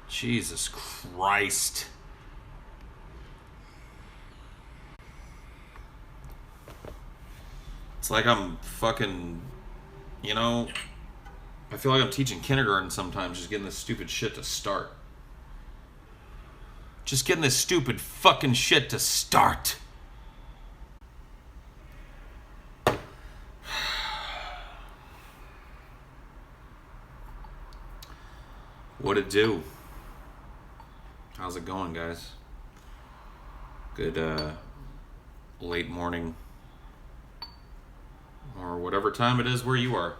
Jesus Christ. It's like I'm fucking, you know, I feel like I'm teaching kindergarten sometimes, just getting this stupid shit to start. Just getting this stupid fucking shit to start. What'd it do? How's it going, guys? Good, late morning. Or whatever time it is where you are.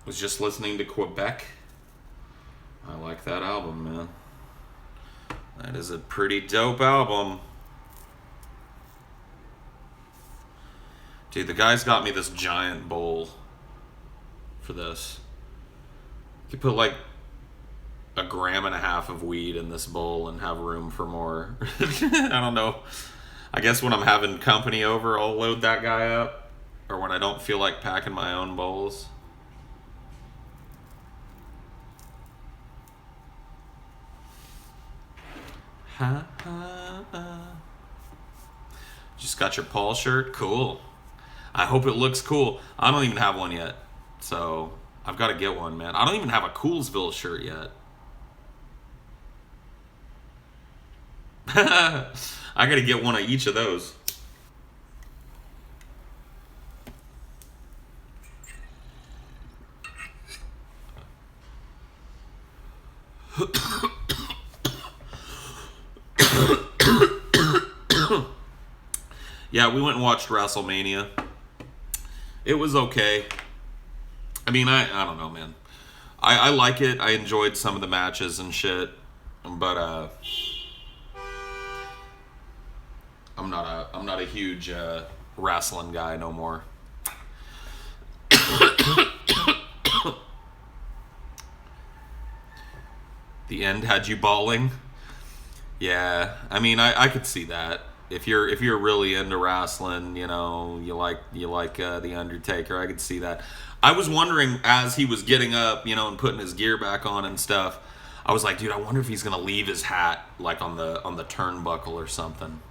Was just listening to Quebec. I like that album, man. That is a pretty dope album. Dude, the guy's got me this giant bowl for this. You could put like 1.5 grams of weed in this bowl and have room for more. I don't know. I guess when I'm having company over, I'll load that guy up. Or when I don't feel like packing my own bowls. Just got your Paul shirt? Cool. I hope it looks cool. I don't even have one yet. So, I've got to get one, man. I don't even have a Coolsville shirt yet. I got to get one of each of those. Yeah, we went and watched WrestleMania. It was okay. I mean, I don't know, man. I like it. I enjoyed some of the matches and shit. But I'm not a huge wrestling guy no more. The end had you bawling. Yeah, I mean, I could see that. If you're really into wrestling, you know, you like the Undertaker, I could see that. I was wondering as he was getting up, you know, and putting his gear back on and stuff. I was like, dude, I wonder if he's gonna leave his hat like on the turnbuckle or something.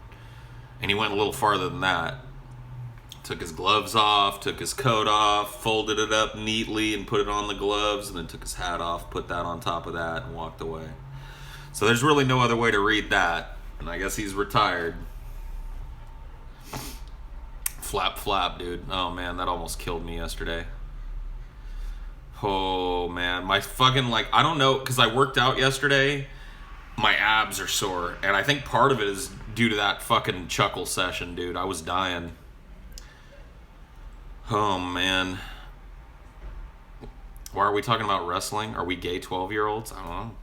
And he went a little farther than that. Took his gloves off, took his coat off, folded it up neatly and put it on the gloves, and then took his hat off, put that on top of that, and walked away. So there's really no other way to read that. And I guess he's retired. Flap, flap, dude. Oh, man, that almost killed me yesterday. Oh, man. My fucking, like, I don't know, because I worked out yesterday. My abs are sore. And I think part of it is due to that fucking chuckle session, dude. I was dying. Oh, man. Why are we talking about wrestling? Are we gay 12-year-olds? I don't know.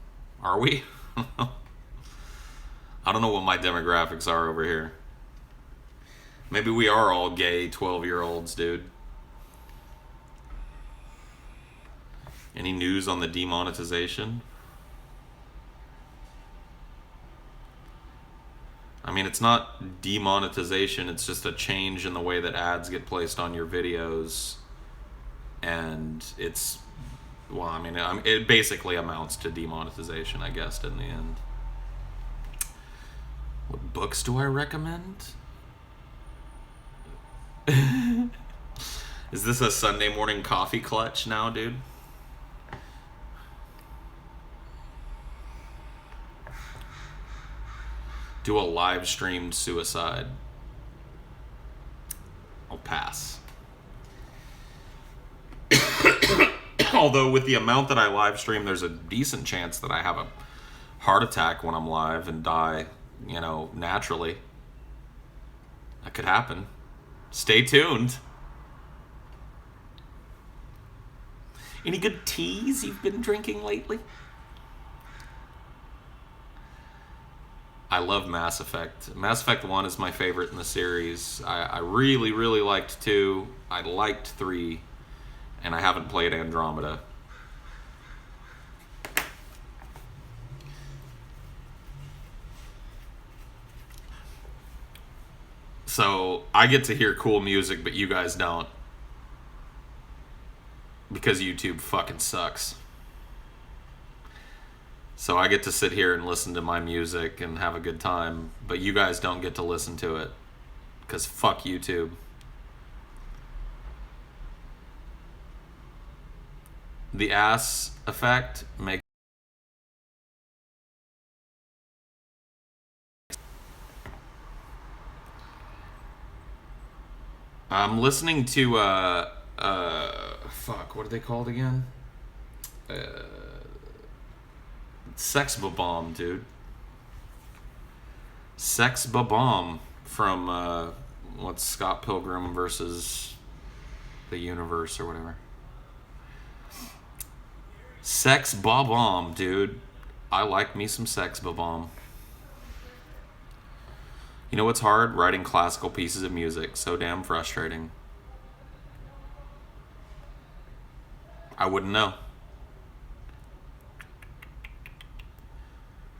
Are we? I don't know what my demographics are over here. Maybe we are all gay 12-year-olds, dude. Any news on the demonetization? I mean, it's not demonetization, it's just a change in the way that ads get placed on your videos. And it's, well, I mean, it basically amounts to demonetization, I guess, in the end. What books do I recommend? Is this a Sunday morning coffee clutch now, dude? Do a live streamed suicide. I'll pass. Although with the amount that I live stream, there's a decent chance that I have a heart attack when I'm live and die, you know, naturally. That could happen. Stay tuned. Any good teas you've been drinking lately? I love Mass Effect. Mass Effect 1 is my favorite in the series. I really, really liked 2. I liked 3. And I haven't played Andromeda. So I get to hear cool music, but you guys don't. Because YouTube fucking sucks. So I get to sit here and listen to my music and have a good time, but you guys don't get to listen to it. Because fuck YouTube. The ass effect makes. I'm listening to fuck, what are they called again? Sex Bomb, dude. Sex Bomb from what's Scott Pilgrim versus the Universe or whatever. Sex Bomb, dude. I like me some Sex Bomb. You know what's hard? Writing classical pieces of music. So damn frustrating. I wouldn't know.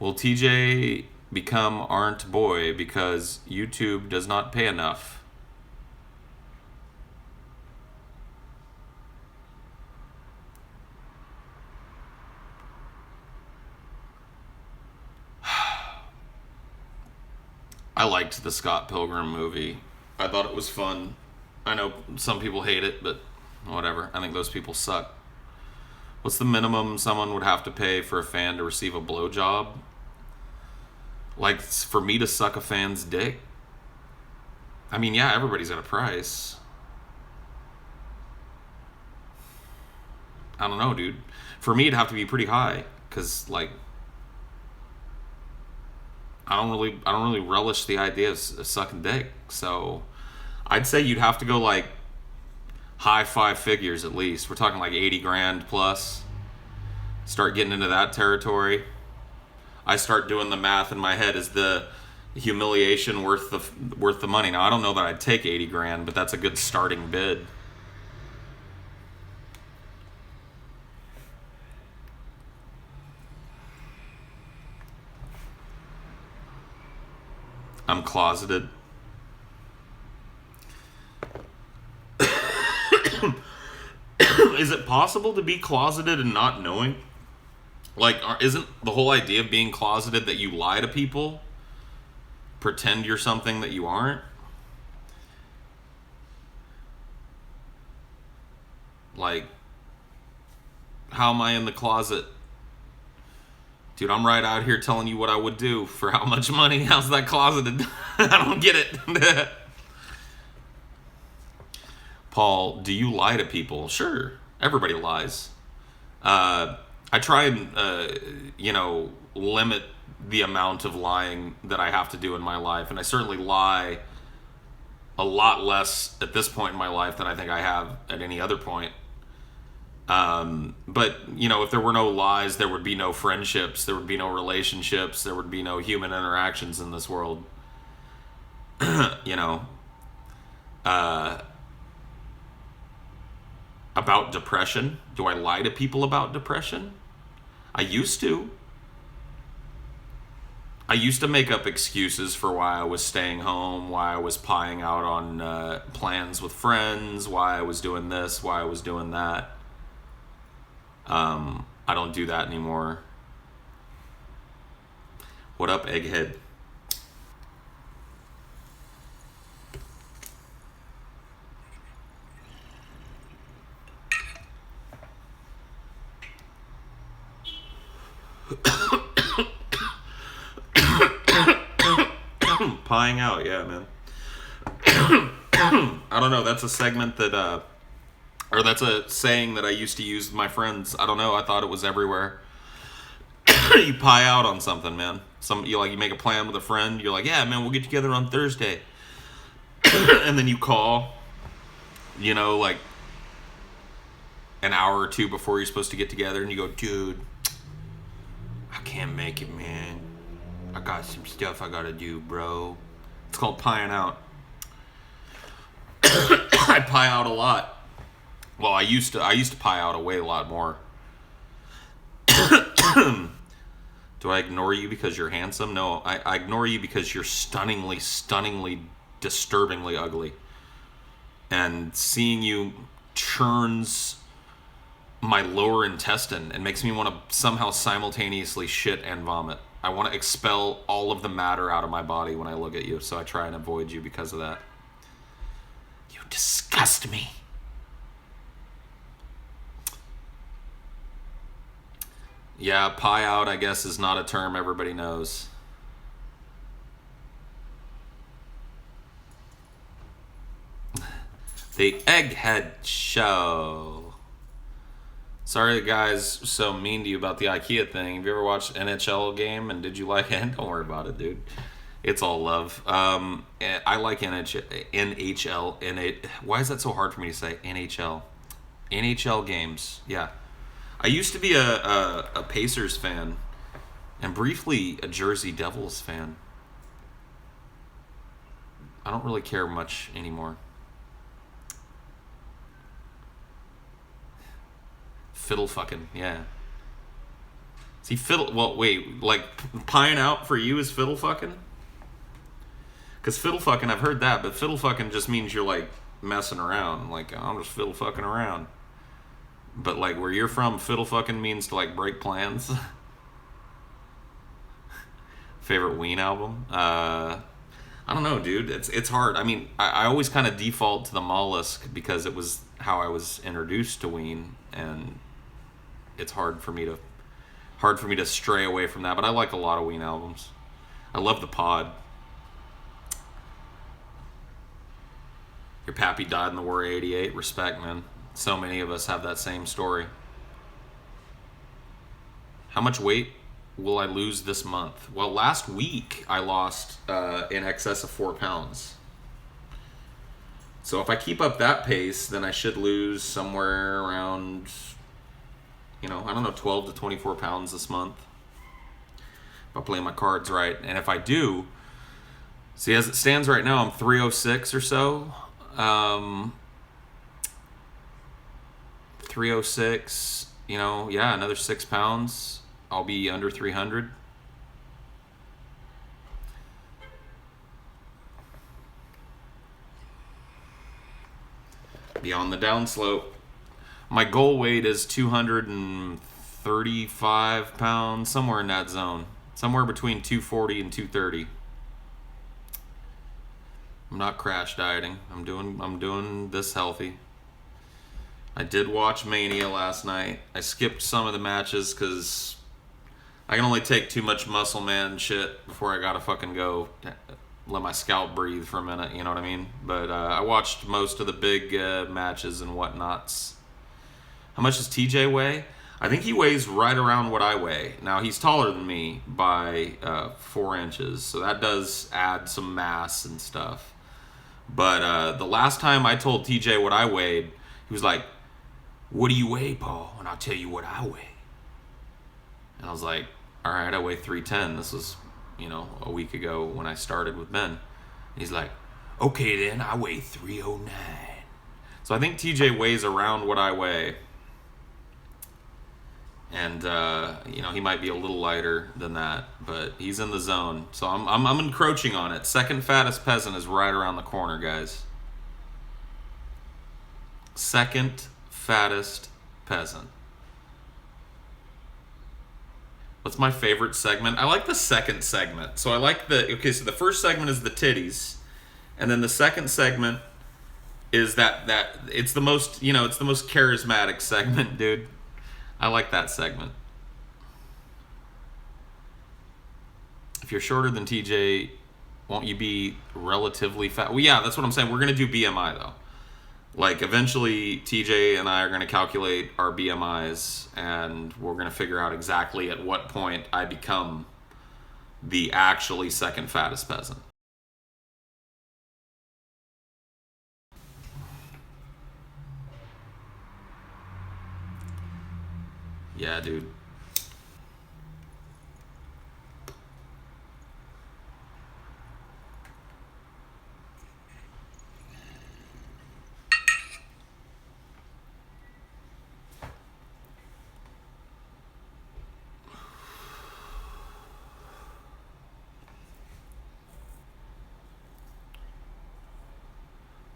Will TJ become Aren't Boy because YouTube does not pay enough? I liked the Scott Pilgrim movie. I thought it was fun. I know some people hate it, but whatever. I think those people suck. What's the minimum someone would have to pay for a fan to receive a blowjob? Like, for me to suck a fan's dick? I mean, yeah, everybody's got a price. I don't know, dude. For me, it'd have to be pretty high, because, like, I don't really relish the idea of sucking dick. So, I'd say you'd have to go like high five figures at least. We're talking like 80 grand plus. Start getting into that territory. I start doing the math in my head. Is the humiliation worth the money? Now I don't know that I'd take 80 grand, but that's a good starting bid. I'm closeted. Is it possible to be closeted and not knowing? Like, isn't the whole idea of being closeted that you lie to people? Pretend you're something that you aren't? Like, how am I in the closet? Dude, I'm right out here telling you what I would do for how much money. How's that closeted? I don't get it. Paul, do you lie to people? Sure. Everybody lies. I try and, limit the amount of lying that I have to do in my life. And I certainly lie a lot less at this point in my life than I think I have at any other point. But, if there were no lies, there would be no friendships, there would be no relationships, there would be no human interactions in this world. About depression. Do I lie to people about depression? I used to. I used to make up excuses for why I was staying home, why I was pieing out on plans with friends, why I was doing this, why I was doing that. I don't do that anymore. What up, Egghead? Pieing out, yeah, man. I don't know, that's a segment that, or that's a saying that I used to use with my friends. I don't know, I thought it was everywhere. You pie out on something, man. You make a plan with a friend, you're like, yeah, man, we'll get together on Thursday. And then you call, like an hour or two before you're supposed to get together, and you go, dude, I can't make it, man. I got some stuff I gotta do, bro. It's called pieing out. I pie out a lot. Well, I used to pie out a lot more. Do I ignore you because you're handsome? No, I ignore you because you're stunningly disturbingly ugly. And seeing you churns my lower intestine and makes me want to somehow simultaneously shit and vomit. I want to expel all of the matter out of my body when I look at you, so I try and avoid you because of that. You disgust me. Yeah, pie out, I guess, is not a term everybody knows. The Egghead Show. Sorry the guy's so mean to you about the IKEA thing. Have you ever watched NHL game and did you like it? Don't worry about it, dude. It's all love. I like NHL. Why is that so hard for me to say? NHL games. Yeah. I used to be a Pacers fan and briefly a Jersey Devils fan. I don't really care much anymore. Fiddle fucking, yeah. See, fiddle, well, wait, like, pieing out for you is fiddle fucking? Because fiddle fucking, I've heard that, but fiddle fucking just means you're, like, messing around. Like, I'm just fiddle fucking around. But, like, where you're from, fiddle fucking means to, like, break plans. Favorite Ween album? I don't know, dude. It's hard. I mean, I always kind of default to the Mollusk because it was how I was introduced to Ween, and it's hard for me to stray away from that. But I like a lot of Ween albums. I love the Pod. Your pappy died in the war of '88. Respect, man. So many of us have that same story. How much weight will I lose this month? Well, last week I lost in excess of 4 pounds. So if I keep up that pace, then I should lose somewhere around, I don't know, 12 to 24 pounds this month. If I play my cards right. And if I do, see, as it stands right now, I'm 306 or so. 306, another 6 pounds. I'll be under 300. Be on the downslope. My goal weight is 235 pounds, somewhere in that zone. Somewhere between 240 and 230. I'm not crash dieting. I'm doing this healthy. I did watch Mania last night. I skipped some of the matches because I can only take too much muscle man shit before I gotta fucking go let my scalp breathe for a minute, you know what I mean? But I watched most of the big matches and whatnots. How much does TJ weigh? I think he weighs right around what I weigh. Now, he's taller than me by 4 inches, so that does add some mass and stuff. But the last time I told TJ what I weighed, he was like, "What do you weigh, Paul? And I'll tell you what I weigh." And I was like, all right, I weigh 310. This was, a week ago when I started with Ben. And he's like, okay, then I weigh 309. So I think TJ weighs around what I weigh. And, he might be a little lighter than that, but he's in the zone. So I'm encroaching on it. Second fattest peasant is right around the corner, guys. Second fattest peasant. What's my favorite segment? I like the second segment. So I like so the first segment is the titties. And then the second segment is that it's the most, it's the most charismatic segment, dude. I like that segment. If you're shorter than TJ, won't you be relatively fat? Well, yeah, that's what I'm saying. We're going to do BMI, though. Like, eventually, TJ and I are going to calculate our BMIs, and we're going to figure out exactly at what point I become the actually second fattest peasant. Yeah, dude.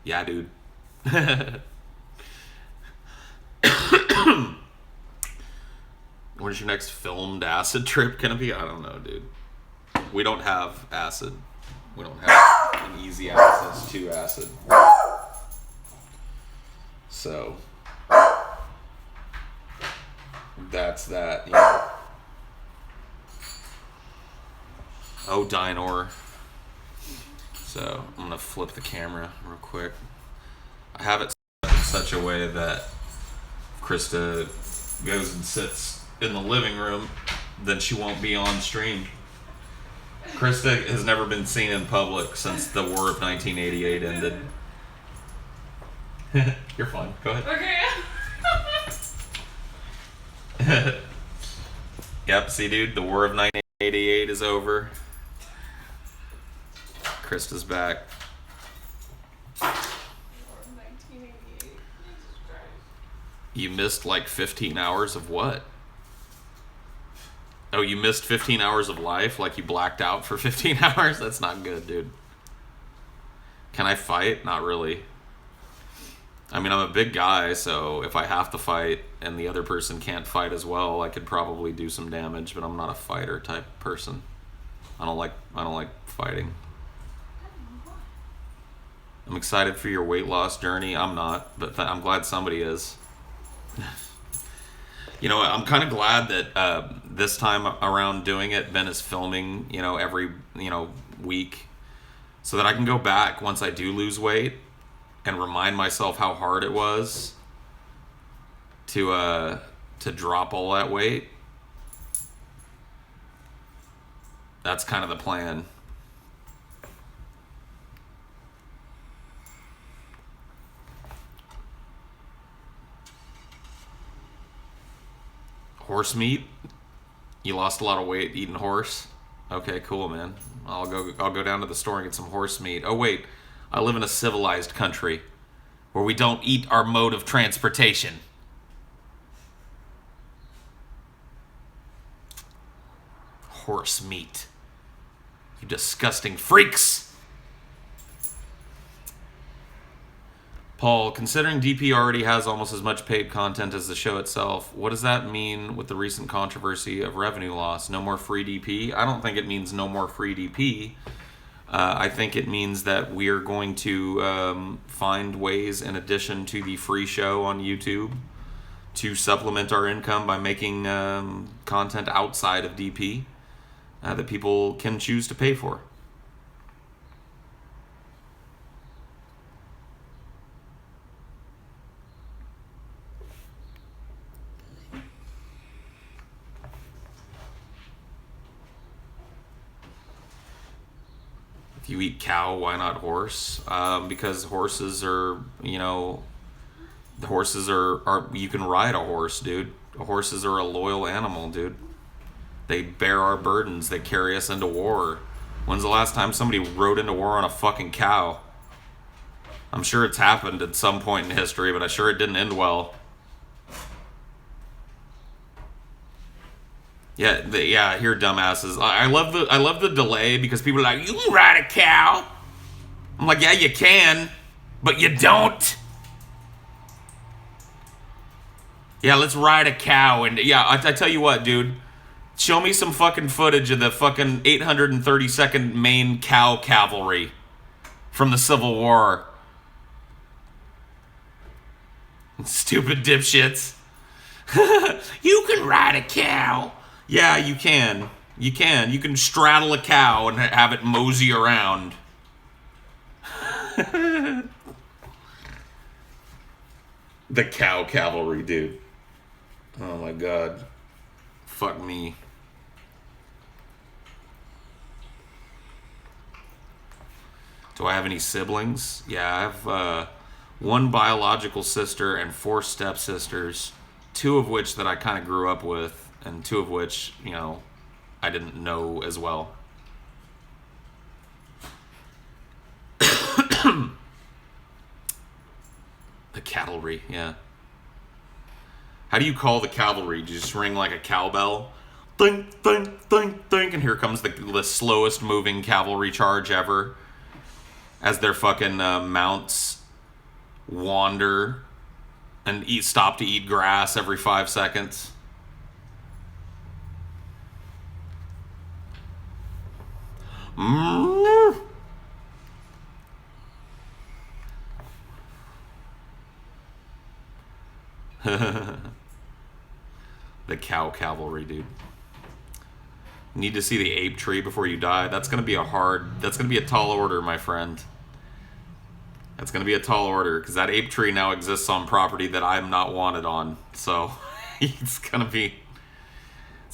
Yeah, dude. When's your next filmed acid trip gonna be? I don't know, dude. We don't have acid. We don't have an easy access to acid. So that's that, you know. Oh, Dinor. So I'm gonna flip the camera real quick. I have it set up in such a way that Krista goes and sits in the living room, then she won't be on stream. Krista has never been seen in public since the War of 1988 ended. You're fine. Go ahead. Okay. Yep, see, dude, the War of 1988 is over. Krista's back. 1988. Jesus Christ. You missed like 15 hours of what? Oh, you missed 15 hours of life? Like you blacked out for 15 hours? That's not good, dude. Can I fight? Not really. I mean, I'm a big guy, so if I have to fight and the other person can't fight as well, I could probably do some damage, but I'm not a fighter type person. I don't like fighting. I'm excited for your weight loss journey. I'm not, but I'm glad somebody is. You know, I'm kind of glad that this time around doing it, Ben is filming, you know, every, you know, week, so that I can go back once I do lose weight and remind myself how hard it was to drop all that weight. That's kind of the plan. Horse meat? You lost a lot of weight eating horse? Okay, cool, man. I'll go down to the store and get some horse meat. Oh wait, I live in a civilized country where we don't eat our mode of transportation. Horse meat. You disgusting freaks! Paul, considering DP already has almost as much paid content as the show itself, what does that mean with the recent controversy of revenue loss? No more free DP? I don't think it means no more free DP. I think it means that we are going to find ways, in addition to the free show on YouTube, to supplement our income by making content outside of DP that people can choose to pay for. If you eat cow, why not horse? Because horses are, you know, the horses are you can ride a horse, dude. Horses are a loyal animal, dude. They bear our burdens. They carry us into war. When's the last time somebody rode into war on a fucking cow? I'm sure it's happened at some point in history, but I'm sure it didn't end well. Yeah, here, dumbasses. I love the delay because people are like, you can ride a cow. I'm like, yeah, you can, but you don't. Yeah, let's ride a cow. And yeah, I tell you what, dude. Show me some fucking footage of the fucking 832nd Maine Cow Cavalry from the Civil War. Stupid dipshits. You can ride a cow. Yeah, you can. You can. You can straddle a cow and have it mosey around. The Cow Cavalry, dude. Oh my god. Fuck me. Do I have any siblings? Yeah, I have one biological sister and 4 stepsisters, 2 of which that I kind of grew up with, and 2 of which, you know, I didn't know as well. The cavalry, yeah. How do you call the cavalry? Do you just ring like a cowbell? Ding, ding, ding, ding, and here comes the slowest moving cavalry charge ever. As their fucking mounts wander and stop to eat grass every 5 seconds. The cow cavalry, dude. Need to see the ape tree before you die. That's gonna be a tall order, my friend. That's gonna be a tall order, because that ape tree now exists on property that I'm not wanted on. So it's gonna be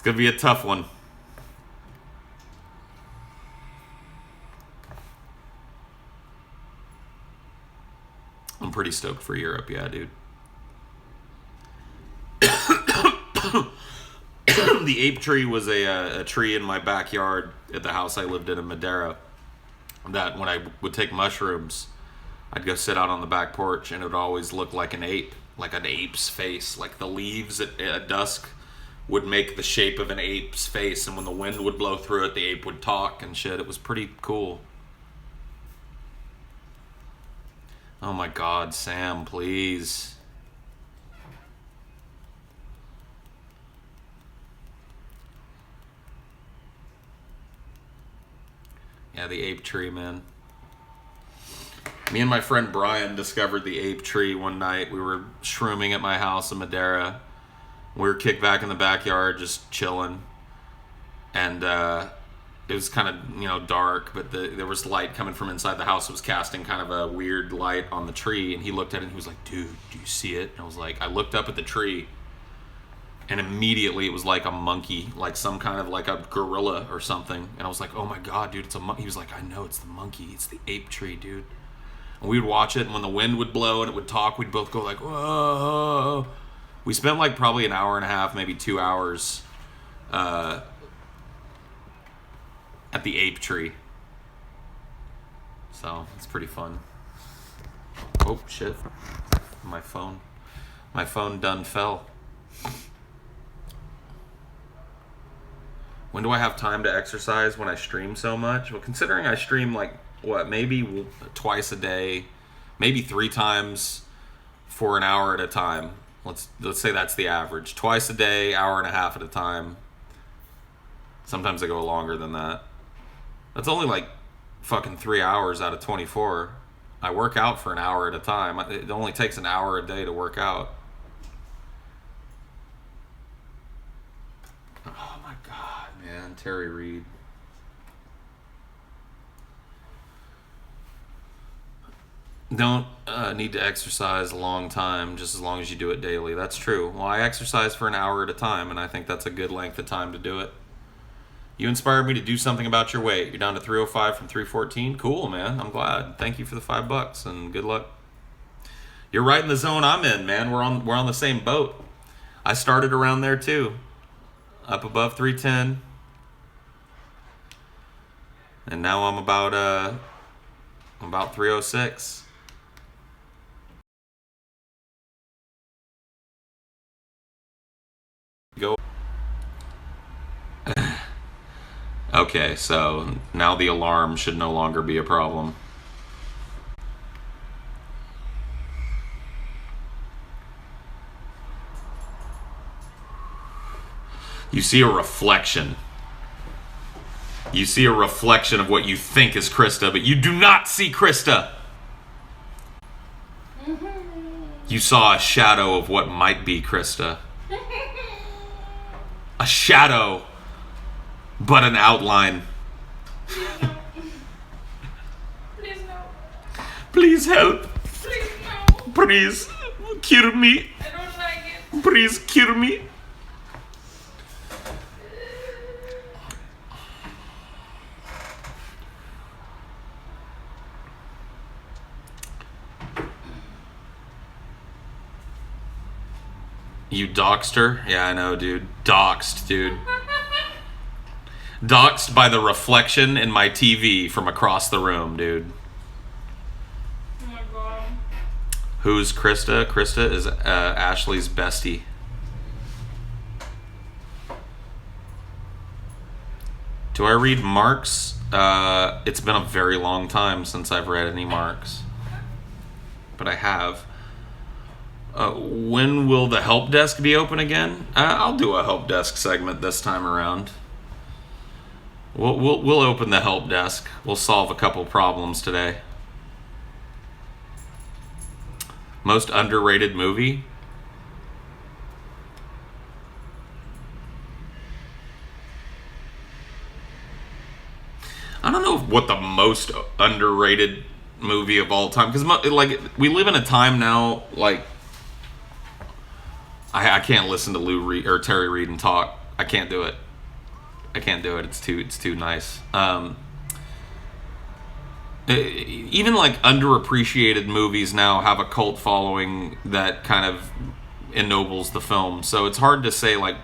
a tough one. I'm pretty stoked for Europe, yeah, dude. The ape tree was a tree in my backyard at the house I lived in Madeira. That when I would take mushrooms, I'd go sit out on the back porch, and it would always look like an ape, like an ape's face. Like the leaves at dusk would make the shape of an ape's face, and when the wind would blow through it, the ape would talk and shit. It was pretty cool. Oh my God, Sam, please. Yeah, the ape tree, man. Me and my friend Brian discovered the ape tree one night. We were shrooming at my house in Madeira. We were kicked back in the backyard, just chilling. And it was kind of, dark, but there was light coming from inside the house. It was casting kind of a weird light on the tree. And he looked at it and he was like, dude, do you see it? And I was like, I looked up at the tree. And immediately it was like a monkey, like some kind of like a gorilla or something. And I was like, oh my God, dude, it's a monkey. He was like, I know, it's the monkey. It's the ape tree, dude. And we would watch it, and when the wind would blow and it would talk, we'd both go like, whoa. We spent like probably an hour and a half, maybe 2 hours at the ape tree. So it's pretty fun. Oh, shit. My phone done fell. When do I have time to exercise when I stream so much? Well, considering I stream like, maybe twice a day, maybe 3 times for an hour at a time. Let's say that's the average. Twice a day, hour and a half at a time. Sometimes I go longer than that. That's only like fucking 3 hours out of 24. I work out for an hour at a time. It only takes an hour a day to work out. Oh my God, man. Terry Reid. Don't need to exercise a long time, just as long as you do it daily. That's true. Well, I exercise for an hour at a time, and I think that's a good length of time to do it. You inspired me to do something about your weight. You're down to 305 from 314. Cool, man. I'm glad. Thank you for the $5, and good luck. You're right in the zone I'm in, man. We're on the same boat. I started around there too, up above 310, and now I'm about 306. Go. Okay, so now the alarm should no longer be a problem. You see a reflection. You see a reflection of what you think is Krista, but you do not see Krista. You saw a shadow of what might be Krista. A shadow, but an outline. Please no. Please help. Please no. Please cure me. I don't like it. Please cure me. You doxed her? Yeah, I know, dude. Doxed, dude. Doxed by the reflection in my TV from across the room, dude. Oh my God. Who's Krista? Krista is Ashley's bestie. Do I read Marx? It's been a very long time since I've read any Marx. but I have. When will the help desk be open again? I'll do a help desk segment this time around. We'll open the help desk. We'll solve a couple problems today. Most underrated movie? I don't know what the most underrated movie of all time, because like we live in a time now, like I can't listen to Lou Reed or Terry Reed and talk. I can't do it. It's too nice. Even like underappreciated movies now have a cult following that kind of ennobles the film. So it's hard to say, like,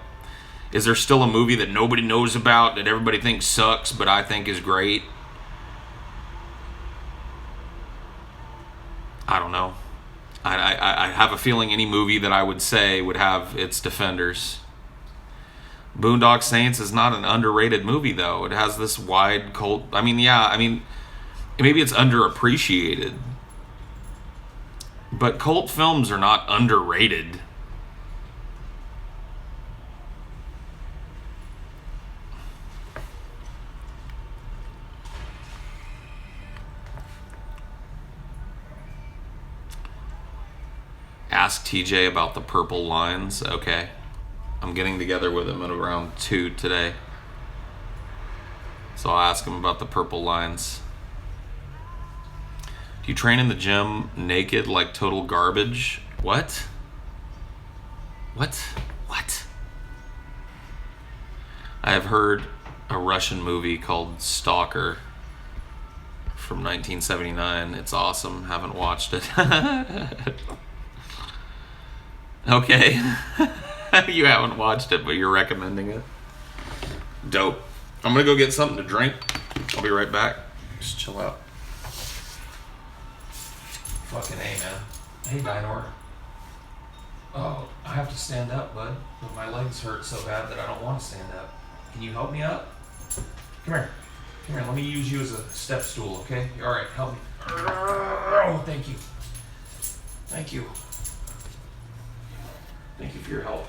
is there still a movie that nobody knows about that everybody thinks sucks but I think is great? I don't know. I have a feeling any movie that I would say would have its defenders. Boondock Saints is not an underrated movie, though. It has this wide cult. I mean, maybe it's underappreciated. But cult films are not underrated. Ask TJ about the purple lines. Okay. I'm getting together with him at around 2 today. So I'll ask him about the purple lines. Do you train in the gym naked like total garbage? What? I have heard a Russian movie called Stalker from 1979. It's awesome. Haven't watched it. Okay. You haven't watched it, but you're recommending it. Dope. I'm gonna go get something to drink. I'll be right back. Just chill out. Fucking A, man. Hey, Dynor. Oh, I have to stand up, bud. But my legs hurt so bad that I don't want to stand up. Can you help me up? Come here. Let me use you as a step stool, okay? All right, help me. Oh, thank you. Thank you for your help.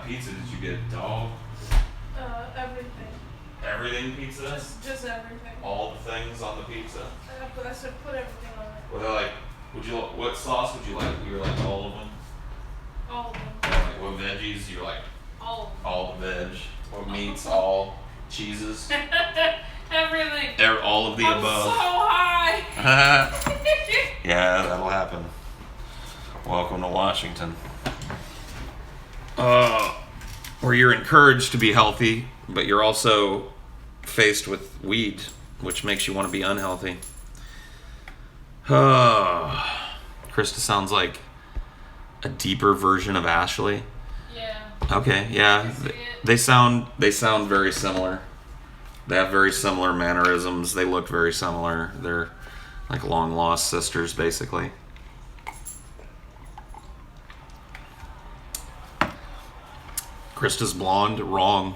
Pizza did you get, dog? Everything. Everything pizza? Just everything. All the things on the pizza? But I said put everything on it. Well, like, what sauce would you like? You were like all of them? All of them. Like, what veggies? You were like All of them. all the veg. What meats? All cheeses? Everything. All of the I'm above. so high. Yeah, that'll happen. Welcome to Washington. Where you're encouraged to be healthy, but you're also faced with weed, which makes you want to be unhealthy. Krista sounds like a deeper version of Ashley. Yeah. Okay, yeah. They sound very similar. They have very similar mannerisms. They look very similar. They're like long lost sisters, basically. Krista's blonde. Wrong.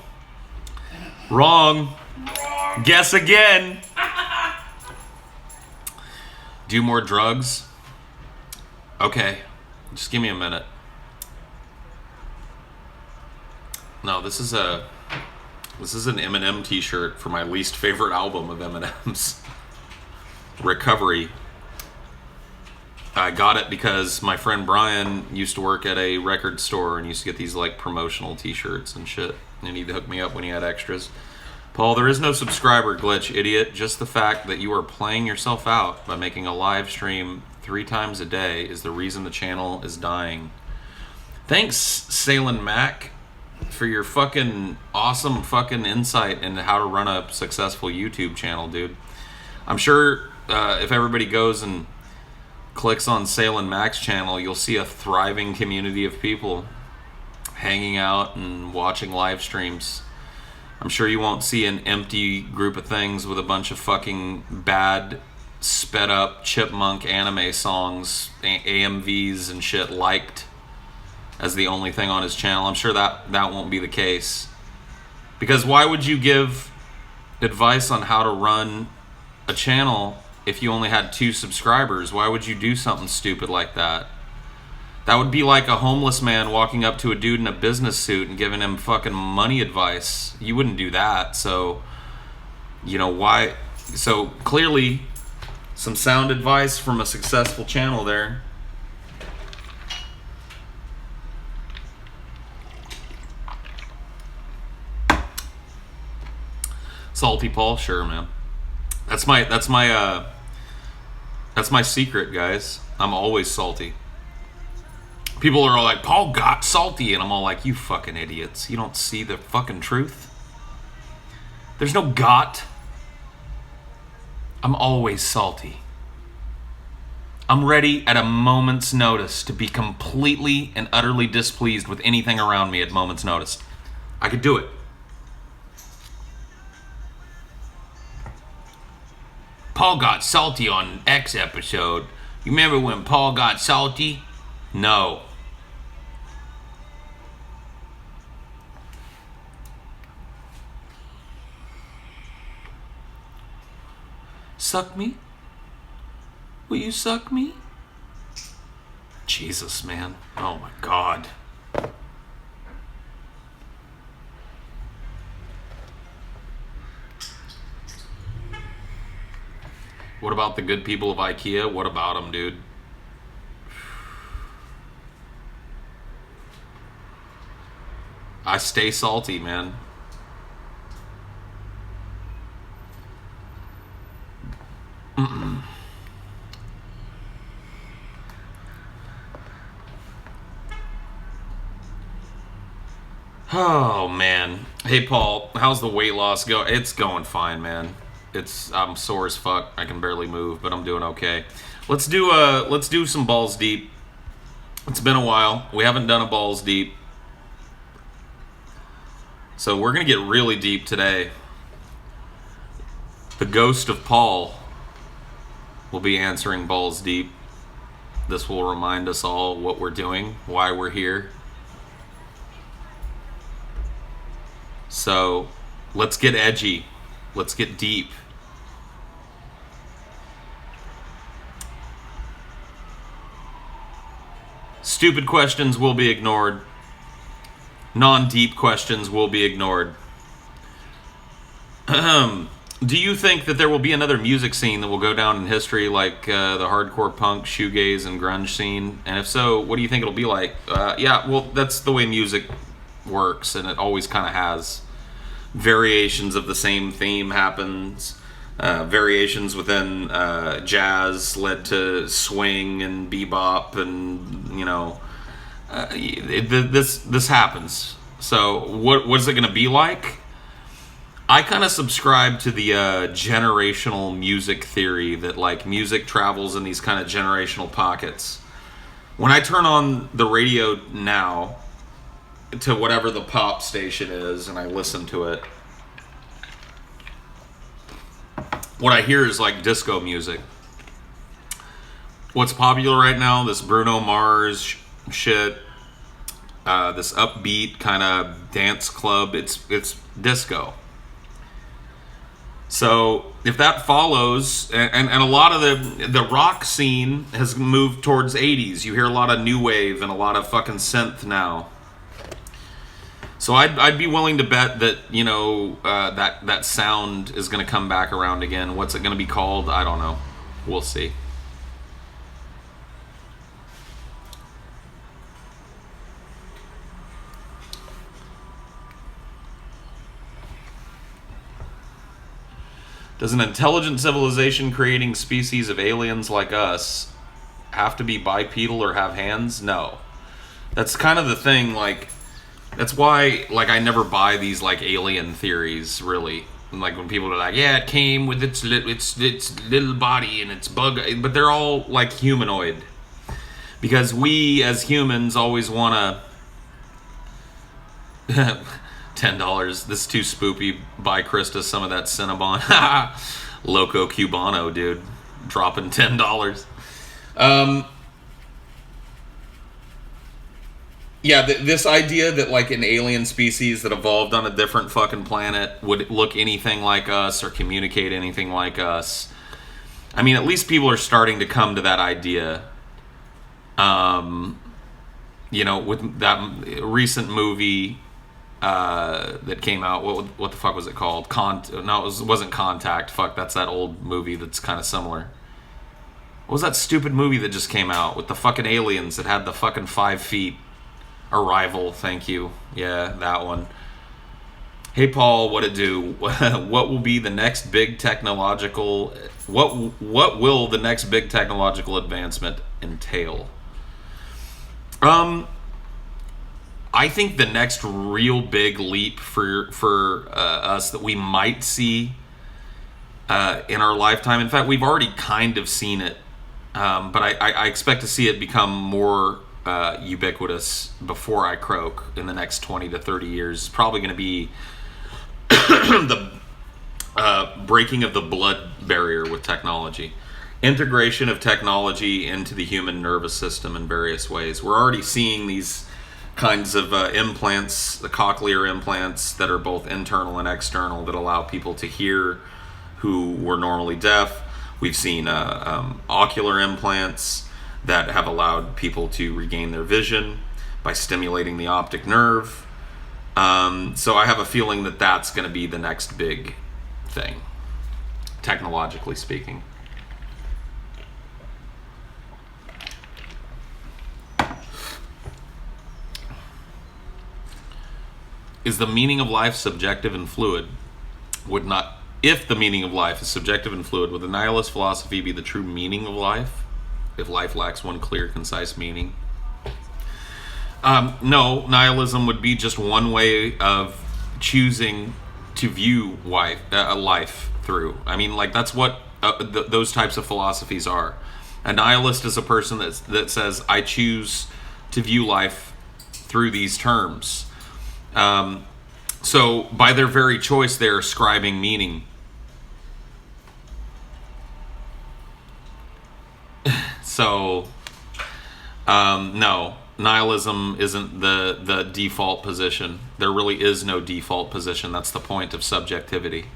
Guess again. Do more drugs? Okay. Just give me a minute. No, this is an Eminem t-shirt for my least favorite album of Eminem's. Recovery. I got it because my friend Brian used to work at a record store and used to get these like promotional t-shirts and shit. And he'd hook me up when he had extras. Paul, there is no subscriber glitch, idiot. Just the fact that you are playing yourself out by making a live stream 3 times a day is the reason the channel is dying. Thanks, Salin Mac. for your fucking awesome fucking insight into how to run a successful YouTube channel, dude. I'm sure if everybody goes and clicks on Sale and Mac's channel, you'll see a thriving community of people hanging out and watching live streams. I'm sure you won't see an empty group of things with a bunch of fucking bad, sped up chipmunk anime songs, AMVs and shit liked as the only thing on his channel. I'm sure that won't be the case. Because why would you give advice on how to run a channel if you only had 2 subscribers? Why would you do something stupid like that? That would be like a homeless man walking up to a dude in a business suit and giving him fucking money advice. You wouldn't do that. So, you know, why? So clearly, some sound advice from a successful channel there. Salty Paul, sure, man. That's my secret, guys. I'm always salty. People are all like, Paul got salty, and I'm all like, you fucking idiots. You don't see the fucking truth? There's no got. I'm always salty. I'm ready at a moment's notice to be completely and utterly displeased with anything around me at moment's notice. I could do it. Paul got salty on X episode. You remember when Paul got salty? No. Suck me? Will you suck me? Jesus, man. Oh my God. What about the good people of IKEA? What about them, dude? I stay salty, man. Oh man. Hey Paul, how's the weight loss go? It's going fine, man. I'm sore as fuck. I can barely move, but I'm doing okay. Let's do some balls deep. It's been a while. We haven't done a balls deep. So we're going to get really deep today. The ghost of Paul will be answering balls deep. This will remind us all what we're doing, why we're here. So, let's get edgy. Let's get deep. Stupid questions will be ignored. Non-deep questions will be ignored. Do you think that there will be another music scene that will go down in history like the hardcore punk, shoegaze, and grunge scene? And if so, what do you think it'll be like? Yeah, well, that's the way music works, and it always kind of has. Variations of the same theme happens. Variations within jazz led to swing and bebop, and you know, this happens. So what is it going to be like? I kind of subscribe to the generational music theory that like music travels in these kind of generational pockets. When I turn on the radio now to whatever the pop station is and I listen to it, what I hear is like disco music. What's popular right now, this Bruno Mars shit, this upbeat kind of dance club, it's disco. So if that follows, and a lot of the rock scene has moved towards 80s. You hear a lot of new wave and a lot of fucking synth now. So I'd be willing to bet that, you know, that sound is going to come back around again. What's it going to be called? I don't know. We'll see. Does an intelligent civilization creating species of aliens like us have to be bipedal or have hands? No. That's kind of the thing, like, That's why, like, I never buy these like alien theories. Really, like when people are like, "Yeah, it came with its little body and its bug," but they're all like humanoid, because we as humans always want to. $10. This is too spoopy. Buy Krista some of that Cinnabon. Loco Cubano, dude, dropping $10. Yeah, this idea that like an alien species that evolved on a different fucking planet would look anything like us or communicate anything like us. I mean, at least people are starting to come to that idea. You know, with that recent movie that came out, what the fuck was it called? No, it wasn't Contact. Fuck, that's that old movie that's kind of similar. What was that stupid movie that just came out with the fucking aliens that had the fucking 5 feet? Arrival, thank you. Yeah, that one. Hey Paul, what it do? What will be the next big technological? What will the next big technological advancement entail? I think the next real big leap for us that we might see in our lifetime. In fact, we've already kind of seen it, but I expect to see it become more ubiquitous before I croak in the next 20 to 30 years. It's probably going to be the breaking of the blood barrier with technology. Integration of technology into the human nervous system in various ways. We're already seeing these kinds of implants, the cochlear implants that are both internal and external that allow people to hear who were normally deaf. We've seen ocular implants that have allowed people to regain their vision by stimulating the optic nerve. So I have a feeling that that's going to be the next big thing, technologically speaking. Is the meaning of life subjective and fluid? If the meaning of life is subjective and fluid, would the nihilist philosophy be the true meaning of life? If life lacks one clear, concise meaning? No, nihilism would be just one way of choosing to view life through. I mean, like, that's what those types of philosophies are. A nihilist is a person that says, I choose to view life through these terms. So by their very choice, they're ascribing meaning. So, no, nihilism isn't the default position. There really is no default position. That's the point of subjectivity.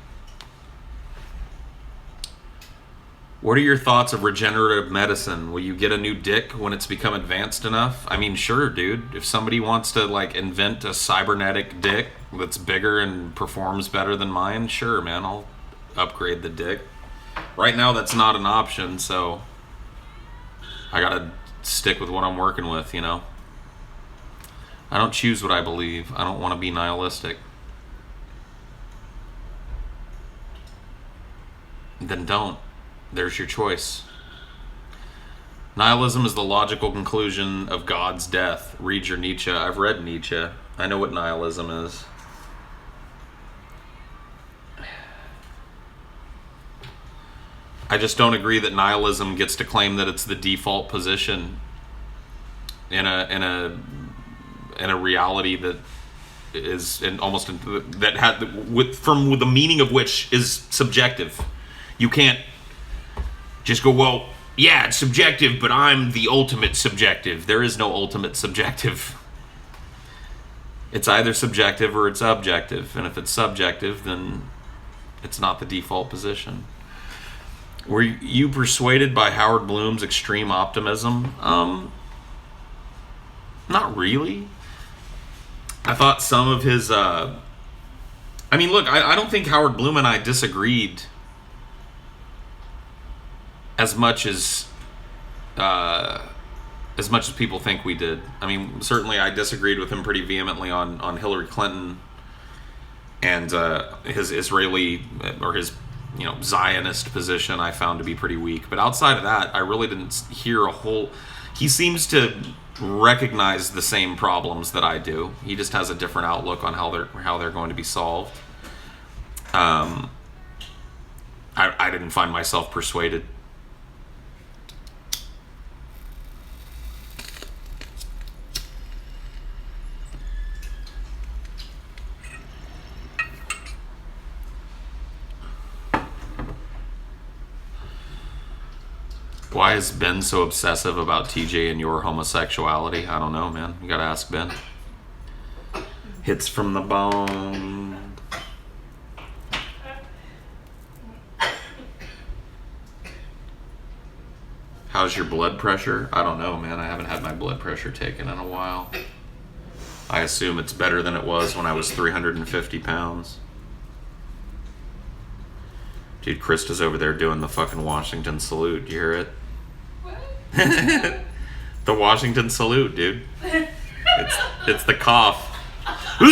What are your thoughts of regenerative medicine? Will you get a new dick when it's become advanced enough? I mean, sure, dude. If somebody wants to, like, invent a cybernetic dick that's bigger and performs better than mine, sure, man, I'll upgrade the dick. Right now, that's not an option, so I gotta stick with what I'm working with, you know? I don't choose what I believe. I don't want to be nihilistic. Then don't. There's your choice. Nihilism is the logical conclusion of God's death. Read your Nietzsche. I've read Nietzsche. I know what nihilism is. I just don't agree that nihilism gets to claim that it's the default position in a reality that is with the meaning of which is subjective. You can't just go, well, yeah, it's subjective, but I'm the ultimate subjective. There is no ultimate subjective. It's either subjective or it's objective. And if it's subjective, then it's not the default position. Were you persuaded by Howard Bloom's extreme optimism? Not really. I thought some of his... I mean, look, I don't think Howard Bloom and I disagreed as much as people think we did. I mean, certainly I disagreed with him pretty vehemently on Hillary Clinton and his Israeli or his Zionist position. I found to be pretty weak. But outside of that, I really didn't hear a whole. he seems to recognize the same problems that I do. He just has a different outlook on how they're going to be solved. I didn't find myself persuaded. Why is Ben so obsessive about TJ and your homosexuality? I don't know, man. You gotta ask Ben. Hits from the bone. How's your blood pressure? I don't know, man. I haven't had my blood pressure taken in a while. I assume it's better than it was when I was 350 pounds. Dude, Krista's over there doing the fucking Washington salute. Do you hear it? What? The Washington salute, dude. It's the cough. I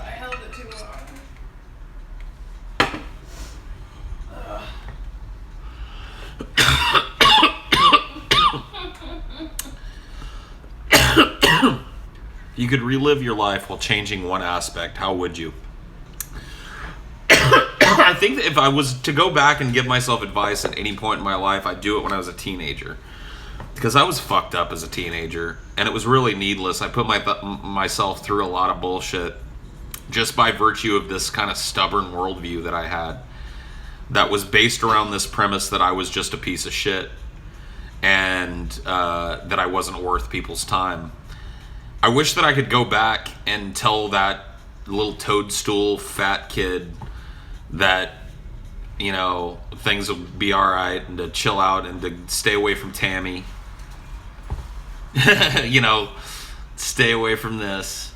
held it too long. You could relive your life while changing one aspect. How would you? I think that if I was to go back and give myself advice at any point in my life, I'd do it when I was a teenager. Because I was fucked up as a teenager, and it was really needless. I put myself through a lot of bullshit just by virtue of this kind of stubborn worldview that I had that was based around this premise that I was just a piece of shit and that I wasn't worth people's time. I wish that I could go back and tell that little toadstool fat kid that, you know, things will be alright and to chill out and to stay away from Tammy. You know, stay away from this.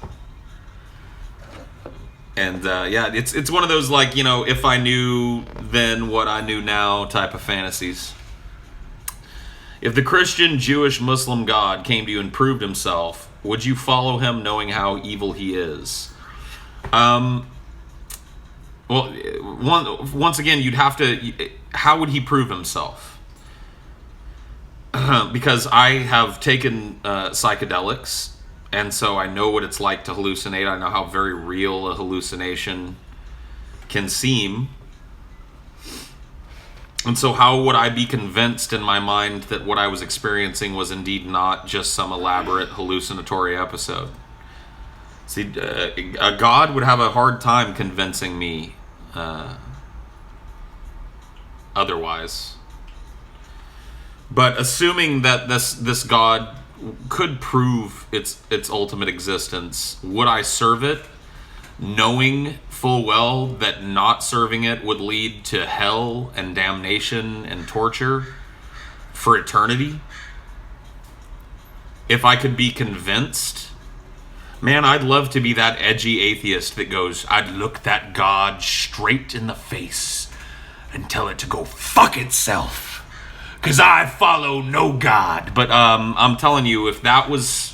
And yeah, it's one of those, like, you know, if I knew then what I knew now type of fantasies. If the Christian, Jewish, Muslim God came to you and proved himself, would you follow him knowing how evil he is? Well, once again, you'd have to... How would he prove himself? Because I have taken psychedelics, and so I know what it's like to hallucinate. I know how very real a hallucination can seem. And so how would I be convinced in my mind that what I was experiencing was indeed not just some elaborate hallucinatory episode? See, a God would have a hard time convincing me otherwise. But assuming that this God could prove its ultimate existence, would I serve it, knowing full well that not serving it would lead to hell and damnation and torture for eternity? If I could be convinced, man, I'd love to be that edgy atheist that goes, I'd look that God straight in the face and tell it to go fuck itself, 'cause I follow no God. But I'm telling you, if that was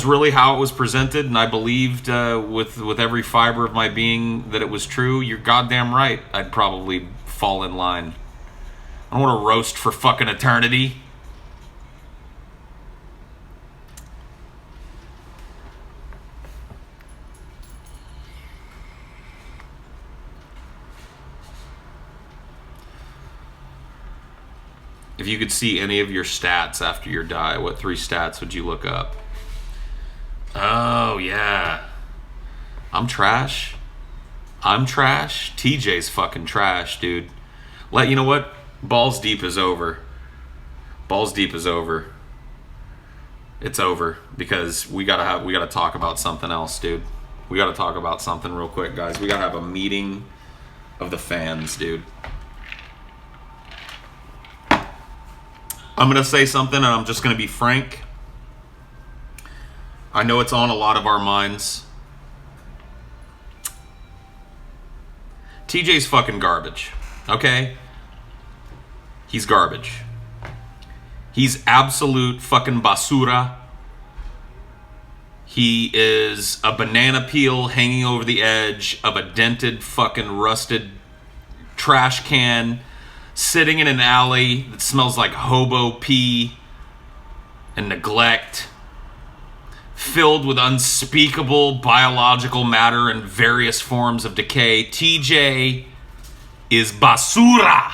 really how it was presented, and I believed with every fiber of my being that it was true, you're goddamn right, I'd probably fall in line. I don't want to roast for fucking eternity. If you could see any of your stats after you die, what 3 stats would you look up? Oh, yeah. I'm trash. TJ's fucking trash, dude. You know what? Balls Deep is over. It's over because we gotta talk about something else, dude. We gotta talk about something real quick, guys. We gotta have a meeting of the fans, dude. I'm gonna say something, and I'm just gonna be frank. I know it's on a lot of our minds. TJ's fucking garbage, okay? He's garbage. He's absolute fucking basura. He is a banana peel hanging over the edge of a dented, fucking rusted trash can, sitting in an alley that smells like hobo pee and neglect, filled with unspeakable biological matter and various forms of decay. TJ is basura.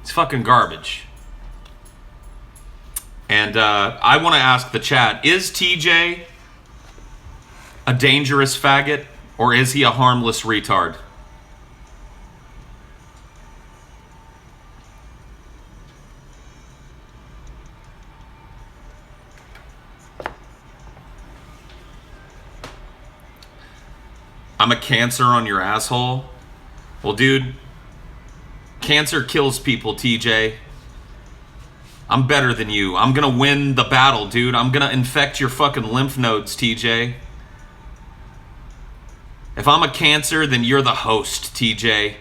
It's fucking garbage. And I want to ask the chat, is TJ a dangerous faggot, or is he a harmless retard? I'm a cancer on your asshole? Well, dude, cancer kills people, TJ. I'm better than you. I'm gonna win the battle, dude. I'm gonna infect your fucking lymph nodes, TJ. If I'm a cancer, then you're the host, TJ.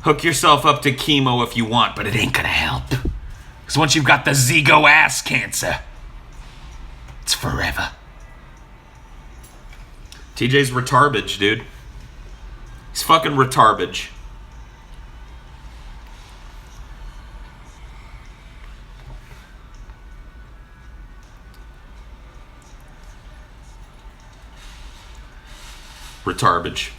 Hook yourself up to chemo if you want, but it ain't gonna help. Because once you've got the Zigo ass cancer, it's forever. TJ's retardage, dude. He's fucking retardage. Retardage.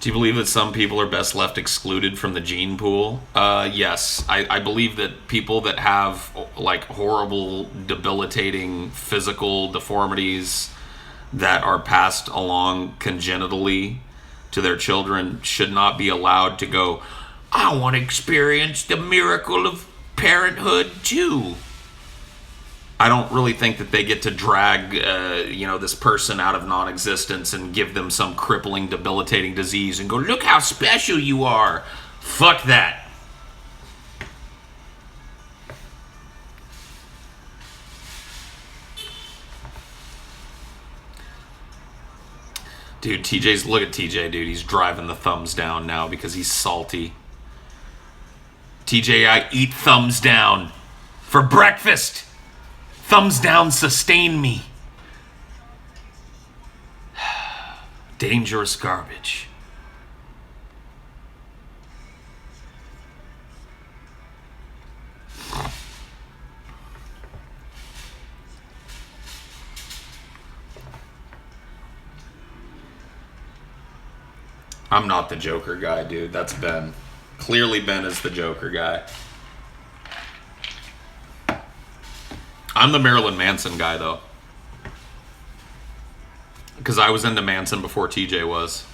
Do you believe that some people are best left excluded from the gene pool? Yes. I believe that people that have like horrible, debilitating physical deformities that are passed along congenitally to their children should not be allowed to go, I want to experience the miracle of parenthood too. I don't really think that they get to drag, this person out of non-existence and give them some crippling, debilitating disease and go, look how special you are. Fuck that. Dude, look at TJ, dude. He's driving the thumbs down now because he's salty. TJ, I eat thumbs down for breakfast. Thumbs down sustain me. Dangerous garbage. I'm not the Joker guy, dude. That's Ben. Clearly Ben is the Joker guy. I'm the Marilyn Manson guy, though. Because I was into Manson before TJ was.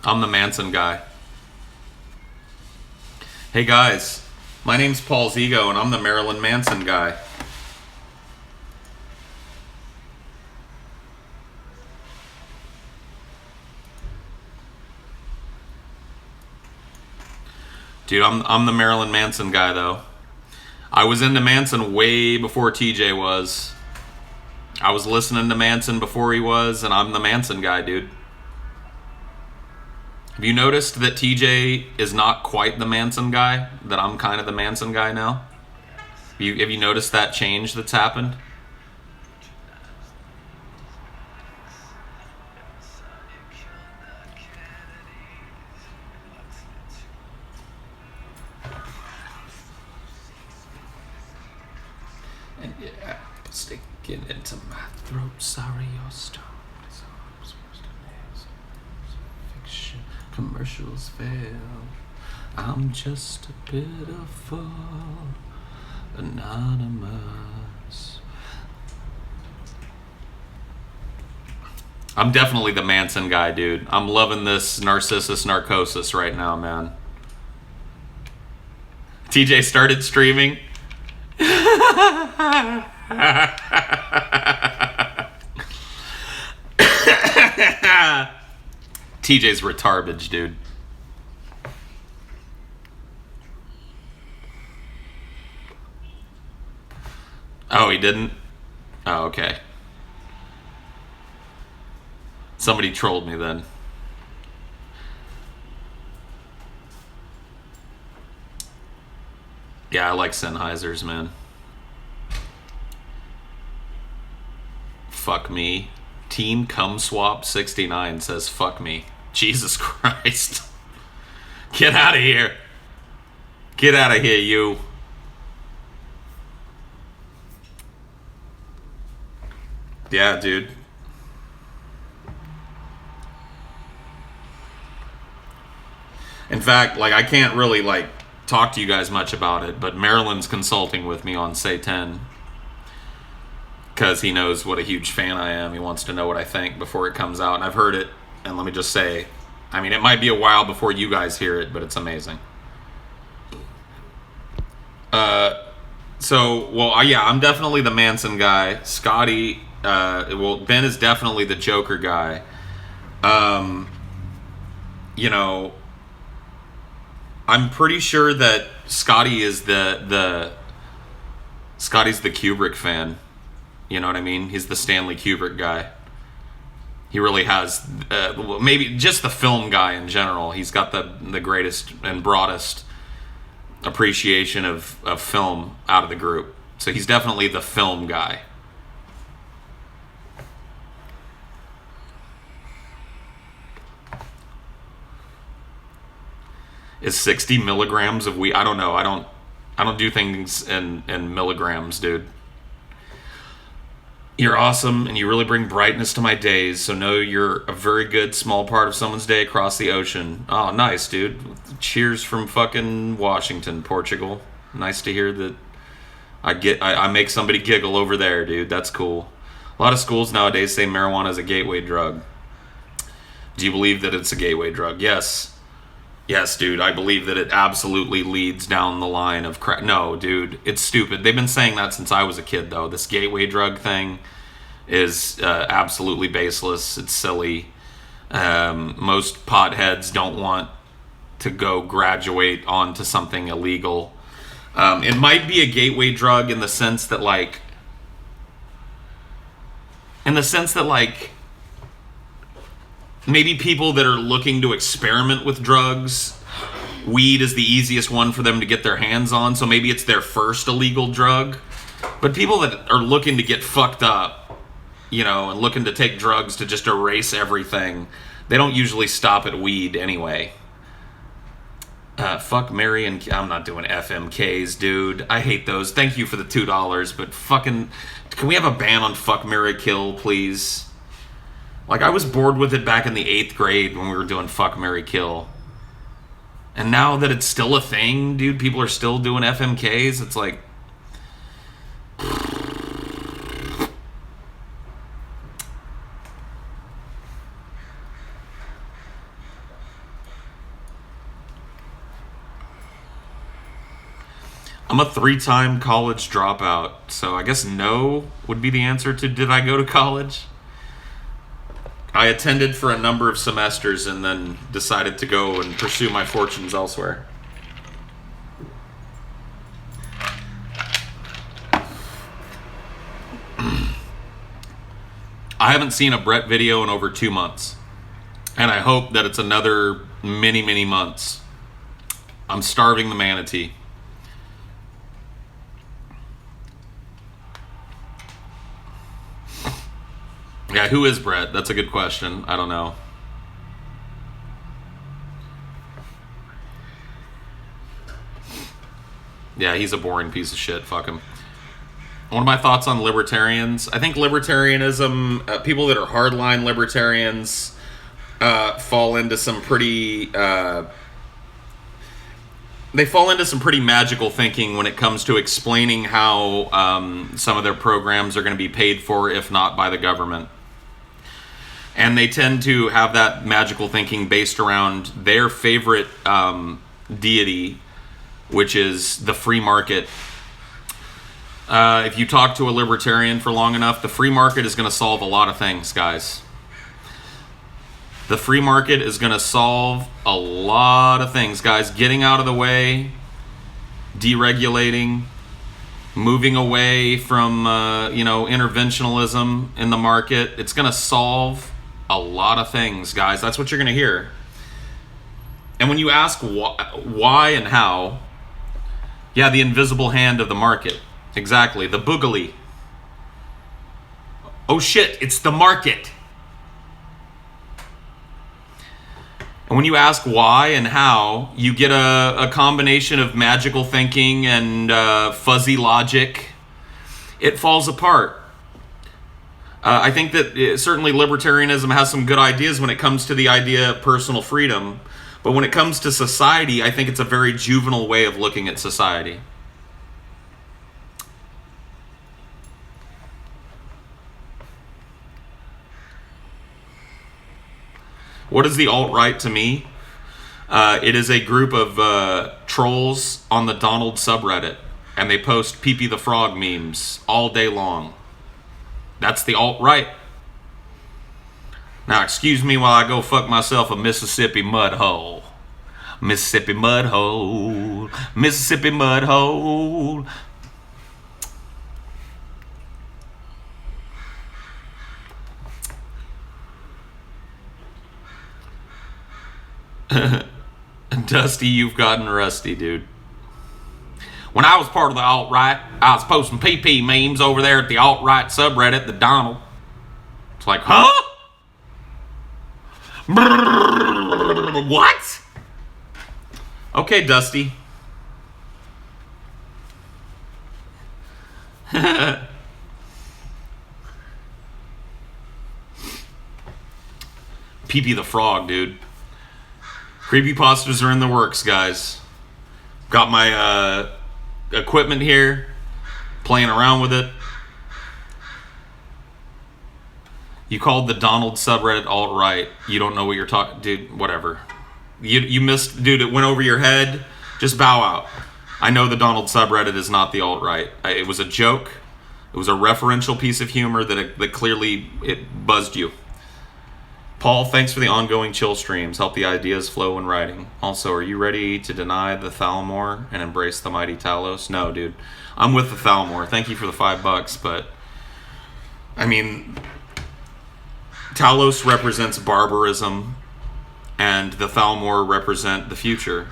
I'm the Manson guy. Hey guys, my name's Paul Zigo and I'm the Marilyn Manson guy. Dude, I'm the Marilyn Manson guy, though. I was into Manson way before TJ was. I was listening to Manson before he was, and I'm the Manson guy, dude. Have you noticed that TJ is not quite the Manson guy? That I'm kind of the Manson guy now? Have you noticed that change that's happened? And yeah, stick it into my throat. Sorry, your story. Fiction commercials fail. I'm just a pitiful anonymous. I'm definitely the Manson guy, dude. I'm loving this Narcissus Narcosis right now, man. TJ started streaming. TJ's retardage, dude. Oh, he didn't? Oh, okay. Somebody trolled me then. Yeah, I like Sennheisers, man. Fuck me. Teen Cum Swap 69 says fuck me. Jesus Christ. Get out of here. Get out of here, you. Yeah, dude. In fact, like, I can't really, like, talk to you guys much about it, but Marilyn's consulting with me on Say 10 because he knows what a huge fan I am. He wants to know what I think before it comes out, and I've heard it, and let me just say, I mean, it might be a while before you guys hear it, but it's amazing. Yeah, I'm definitely the Manson guy. Scotty, Ben is definitely the Joker guy. You know, I'm pretty sure that Scotty is Scotty's the Kubrick fan. You know what I mean? He's the Stanley Kubrick guy. He really has, maybe just the film guy in general. He's got the greatest and broadest appreciation of film out of the group. So he's definitely the film guy. Is 60 milligrams of weed? I don't know. I don't do things in milligrams, dude. You're awesome, and you really bring brightness to my days, so know you're a very good small part of someone's day across the ocean. Oh, nice, dude. Cheers from fucking Washington, Portugal. Nice to hear that I make somebody giggle over there, dude. That's cool. A lot of schools nowadays say marijuana is a gateway drug. Do you believe that it's a gateway drug? Yes. Yes, dude, I believe that it absolutely leads down the line of crack. No, dude, it's stupid. They've been saying that since I was a kid, though. This gateway drug thing is absolutely baseless. It's silly. Most potheads don't want to go graduate onto something illegal. It might be a gateway drug in the sense that, like, maybe people that are looking to experiment with drugs, weed is the easiest one for them to get their hands on, so maybe it's their first illegal drug. But people that are looking to get fucked up, you know, and looking to take drugs to just erase everything, they don't usually stop at weed anyway. Fuck, Mary, and I'm not doing FMKs, dude. I hate those. Thank you for the $2, but fucking, can we have a ban on fuck, Mary, kill, please? Like, I was bored with it back in the 8th grade when we were doing Fuck, Marry, Kill. And now that it's still a thing, dude, people are still doing FMKs, it's like... I'm a 3-time college dropout, so I guess no would be the answer to did I go to college? I attended for a number of semesters and then decided to go and pursue my fortunes elsewhere. I haven't seen a Brett video in over 2 months. And I hope that it's another many, many months. I'm starving the manatee. Yeah, who is Brett? That's a good question. I don't know. Yeah, he's a boring piece of shit. Fuck him. One of my thoughts on libertarians. I think libertarianism, people that are hardline libertarians, fall into some pretty... they fall into some pretty magical thinking when it comes to explaining how some of their programs are going to be paid for, if not by the government. And they tend to have that magical thinking based around their favorite deity, which is the free market. If you talk to a libertarian for long enough, the free market is going to solve a lot of things, guys. The free market is going to solve a lot of things, guys. Getting out of the way, deregulating, moving away from, interventionalism in the market. It's going to solve a lot of things, guys. That's what you're going to hear. And when you ask why and how, Yeah, the invisible hand of the market. Exactly. The boogly. Oh shit, it's the market. And when you ask why and how, you get a combination of magical thinking and fuzzy logic. It falls apart. I think that certainly libertarianism has some good ideas when it comes to the idea of personal freedom. But when it comes to society, I think it's a very juvenile way of looking at society. What is the alt-right to me? It is a group of trolls on the Donald subreddit, and they post Pee-Pee the Frog memes all day long. That's the alt-right. Now, excuse me while I go fuck myself a Mississippi mud hole. Mississippi mud hole. Mississippi mud hole. Dusty, you've gotten rusty, dude. When I was part of the alt-right, I was posting PP memes over there at the alt-right subreddit, the Donald. It's like, huh? What? Okay, Dusty. Pee-Pee the Frog, dude. Creepypastas are in the works, guys. Got my equipment here, playing around with it. You called the Donald subreddit alt-right. You don't know what you're talking, dude. Whatever. You missed, dude. It went over your head. Just bow out. I know the Donald subreddit is not the alt-right. It was a joke. It was a referential piece of humor that clearly it buzzed you. Paul, thanks for the ongoing chill streams. Help the ideas flow when writing. Also, are you ready to deny the Thalmor and embrace the mighty Talos? No, dude. I'm with the Thalmor. Thank you for the $5, but I mean, Talos represents barbarism, and the Thalmor represent the future.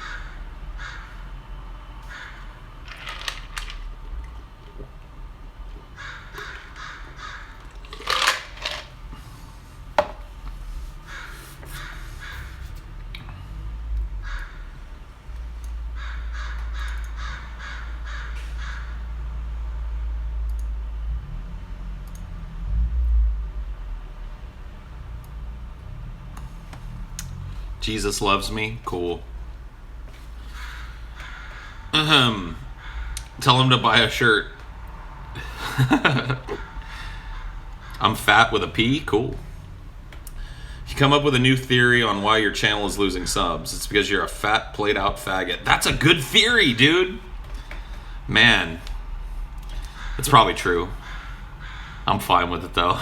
Jesus loves me. Cool. Tell him to buy a shirt. I'm fat with a P. Cool. You come up with a new theory on why your channel is losing subs. It's because you're a fat, played out faggot. That's a good theory, dude. Man. It's probably true. I'm fine with it, though.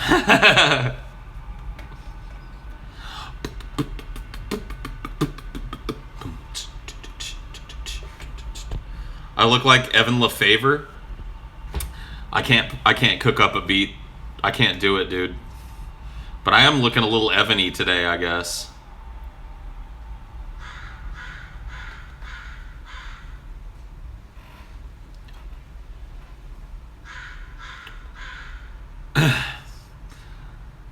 I look like Evan LeFavor. I can't cook up a beat. I can't do it, dude. But I am looking a little Evan-y today, I guess.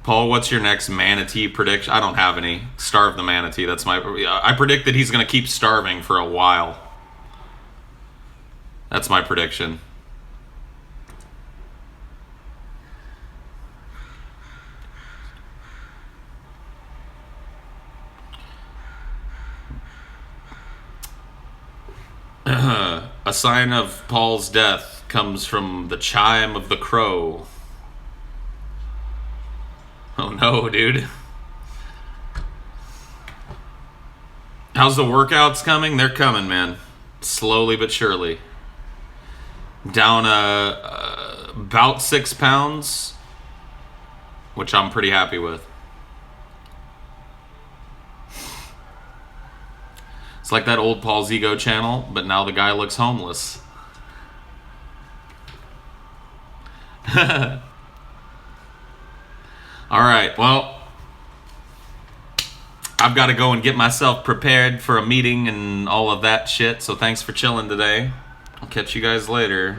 Paul, what's your next manatee prediction? I don't have any. Starve the manatee. That's my. I predict that he's going to keep starving for a while. That's my prediction. A sign of Paul's death comes from the chime of the crow. Oh no, dude. How's the workouts coming? They're coming, man. Slowly but surely. Down about 6 pounds, which I'm pretty happy with. It's like that old Paul's Ego channel, but now the guy looks homeless. Alright, well, I've got to go and get myself prepared for a meeting and all of that shit, so thanks for chilling today. I'll catch you guys later.